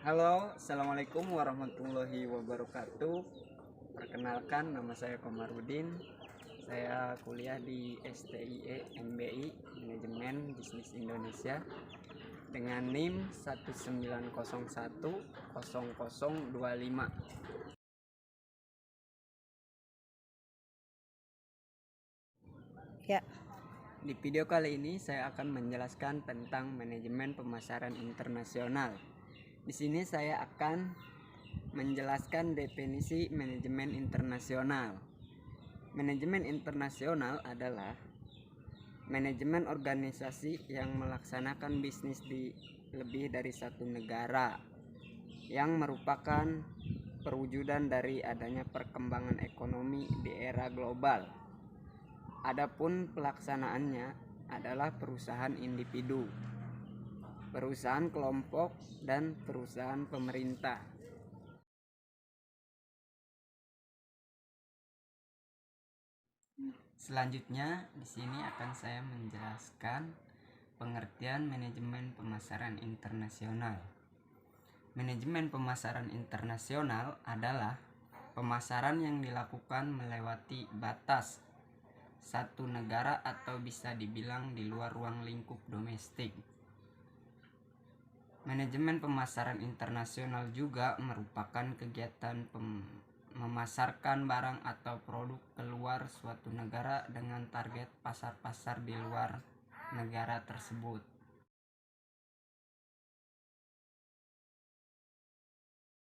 Halo, assalamualaikum warahmatullahi wabarakatuh. Perkenalkan, nama saya Komarudin. Saya kuliah di STIE MBI Manajemen Bisnis Indonesia dengan NIM 190100025. Ya, Di video kali ini saya akan menjelaskan tentang manajemen pemasaran internasional. Di sini saya akan menjelaskan definisi manajemen internasional. Manajemen internasional adalah manajemen organisasi yang melaksanakan bisnis di lebih dari satu negara, yang merupakan perwujudan dari adanya perkembangan ekonomi di era global. Adapun pelaksanaannya adalah perusahaan individu, perusahaan kelompok, dan perusahaan pemerintah. Selanjutnya, di sini akan saya menjelaskan pengertian manajemen pemasaran internasional. Manajemen pemasaran internasional adalah pemasaran yang dilakukan melewati batas satu negara atau bisa dibilang di luar ruang lingkup domestik. Manajemen pemasaran internasional juga merupakan kegiatan memasarkan barang atau produk keluar suatu negara dengan target pasar-pasar di luar negara tersebut.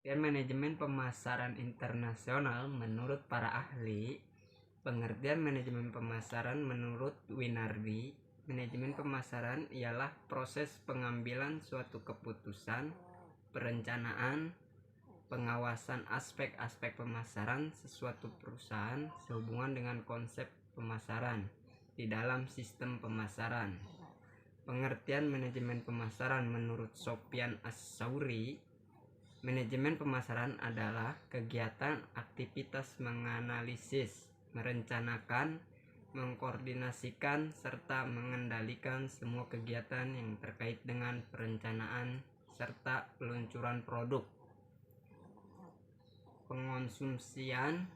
Dan manajemen pemasaran internasional menurut para ahli, pengertian manajemen pemasaran menurut Winardi, manajemen pemasaran ialah proses pengambilan suatu keputusan, perencanaan, pengawasan aspek-aspek pemasaran sesuatu perusahaan sehubungan dengan konsep pemasaran di dalam sistem pemasaran. Pengertian manajemen pemasaran menurut Sofyan As-Sauri, manajemen pemasaran adalah kegiatan aktivitas menganalisis, merencanakan, mengkoordinasikan, serta mengendalikan semua kegiatan yang terkait dengan perencanaan serta peluncuran produk, pengonsumsian,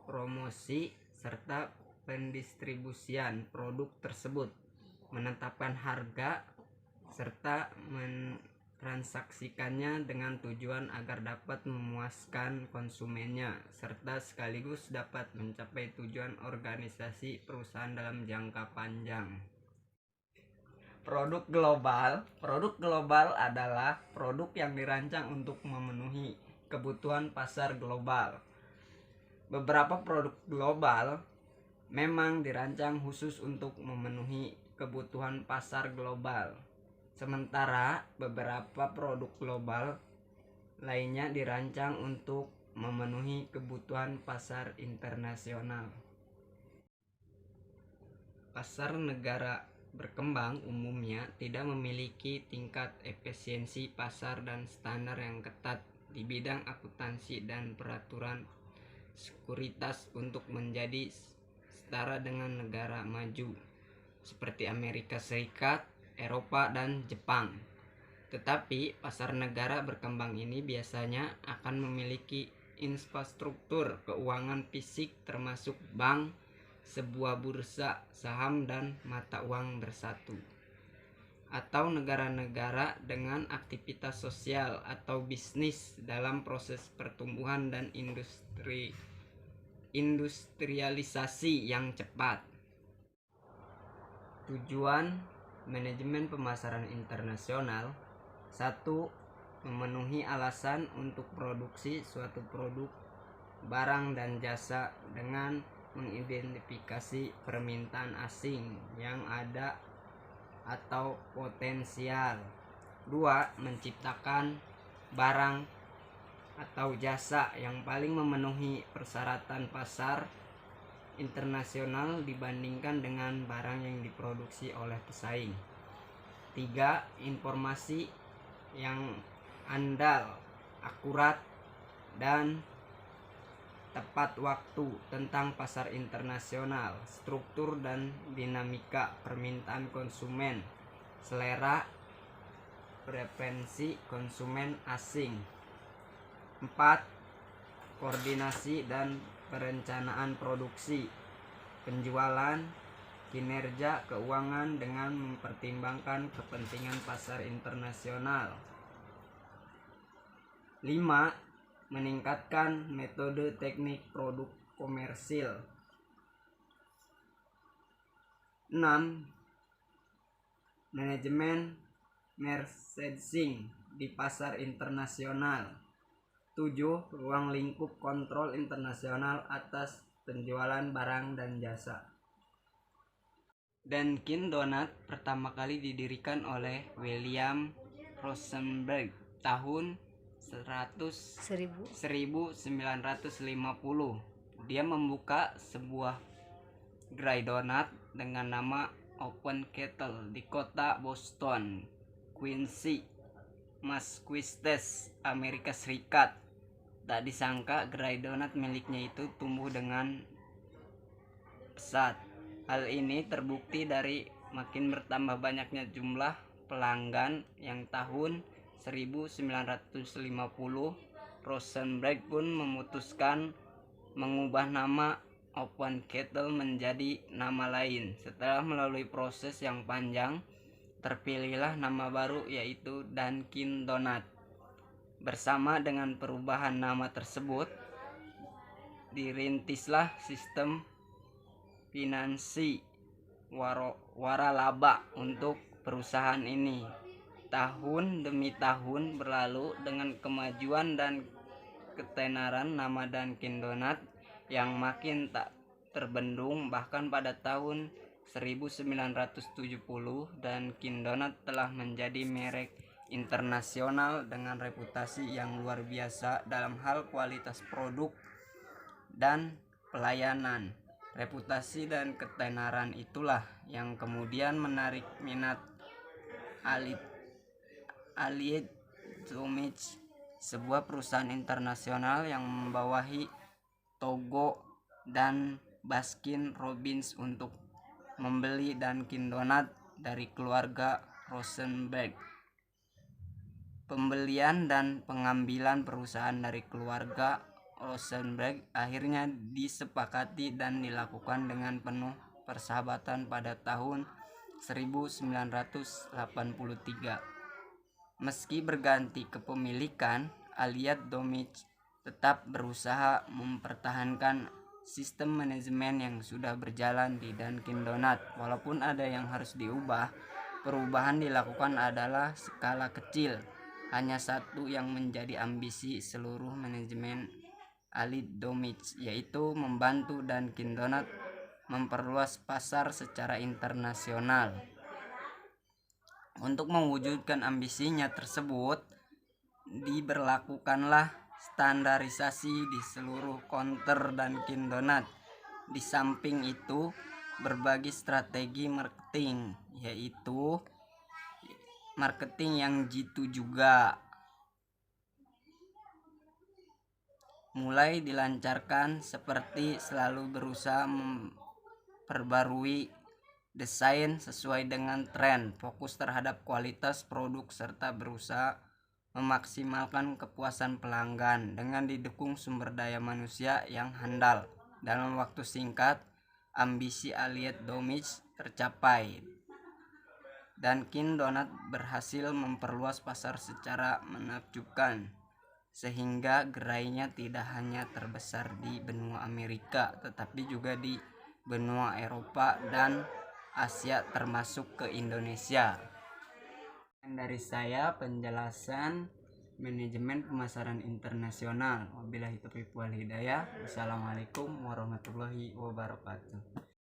promosi, serta pendistribusian produk tersebut, menetapkan harga, serta mentransaksikannya dengan tujuan agar dapat memuaskan konsumennya, serta sekaligus dapat mencapai tujuan organisasi perusahaan dalam jangka panjang. Produk global adalah produk yang dirancang untuk memenuhi kebutuhan pasar global. Beberapa produk global memang dirancang khusus untuk memenuhi kebutuhan pasar global, sementara beberapa produk global lainnya dirancang untuk memenuhi kebutuhan pasar internasional. Pasar negara berkembang umumnya tidak memiliki tingkat efisiensi pasar dan standar yang ketat di bidang akuntansi dan peraturan sekuritas untuk menjadi setara dengan negara maju seperti Amerika Serikat, Eropa, dan Jepang. Tetapi pasar negara berkembang ini biasanya akan memiliki infrastruktur keuangan fisik termasuk bank, sebuah bursa saham, dan mata uang bersatu. Atau negara-negara dengan aktivitas sosial atau bisnis dalam proses pertumbuhan dan industrialisasi yang cepat. Tujuan manajemen pemasaran internasional: 1. Memenuhi alasan untuk produksi suatu produk, barang, dan jasa dengan mengidentifikasi permintaan asing yang ada atau potensial. 2. Menciptakan barang atau jasa yang paling memenuhi persyaratan pasar internasional dibandingkan dengan barang yang diproduksi oleh pesaing. 3. Informasi yang andal, akurat, dan tepat waktu tentang pasar internasional, struktur dan dinamika permintaan konsumen, selera preferensi konsumen asing. 4. Koordinasi dan perencanaan produksi, penjualan, kinerja keuangan dengan mempertimbangkan kepentingan pasar internasional. 5. Meningkatkan metode teknik produk komersil. 6. Manajemen merchandising di pasar internasional. 7. Ruang lingkup kontrol internasional atas penjualan barang dan jasa. Dunkin' Donut pertama kali didirikan oleh William Rosenberg tahun 1950. Dia membuka sebuah gerai donat dengan nama Open Kettle di kota Boston, Quincy, Massachusetts, Amerika Serikat. Tak disangka gerai donat miliknya itu tumbuh dengan pesat. Hal ini terbukti dari makin bertambah banyaknya jumlah pelanggan yang tahun 1950 Rosenberg pun memutuskan mengubah nama Open Kettle menjadi nama lain. Setelah melalui proses yang panjang, terpilihlah nama baru yaitu Dunkin' Donut. Bersama dengan perubahan nama tersebut, dirintislah sistem finansi waralaba untuk perusahaan ini. Tahun demi tahun berlalu dengan kemajuan dan ketenaran nama Dunkin' Donut yang makin tak terbendung. Bahkan pada tahun 1970 Dunkin' Donut telah menjadi merek internasional dengan reputasi yang luar biasa dalam hal kualitas produk dan pelayanan. Reputasi dan ketenaran itulah yang kemudian menarik minat Allied Domich, sebuah perusahaan internasional yang membawahi Togo dan Baskin Robbins untuk membeli Dunkin' Donut dari keluarga Rosenberg. Pembelian dan pengambilan perusahaan dari keluarga Rosenberg akhirnya disepakati dan dilakukan dengan penuh persahabatan pada tahun 1983. Meski berganti kepemilikan, Allied Domich tetap berusaha mempertahankan sistem manajemen yang sudah berjalan di Dunkin' Donut. Walaupun ada yang harus diubah, perubahan dilakukan adalah skala kecil. Hanya satu yang menjadi ambisi seluruh manajemen Allied Domich, yaitu membantu Dunkin' Donut memperluas pasar secara internasional. Untuk mewujudkan ambisinya tersebut, diberlakukanlah standarisasi di seluruh counter Dunkin' Donut. Di samping itu, berbagi strategi marketing, yaitu marketing yang jitu juga mulai dilancarkan, seperti selalu berusaha memperbarui desain sesuai dengan tren, fokus terhadap kualitas produk, serta berusaha memaksimalkan kepuasan pelanggan dengan didukung sumber daya manusia yang handal. Dalam waktu singkat, ambisi Allied Domich tercapai. Dunkin' Donut berhasil memperluas pasar secara menakjubkan, sehingga gerainya tidak hanya terbesar di benua Amerika, tetapi juga di benua Eropa dan Asia, termasuk ke Indonesia. Dari saya penjelasan manajemen pemasaran internasional. Wabillahi taufiq wal hidayah. Wassalamualaikum warahmatullahi wabarakatuh.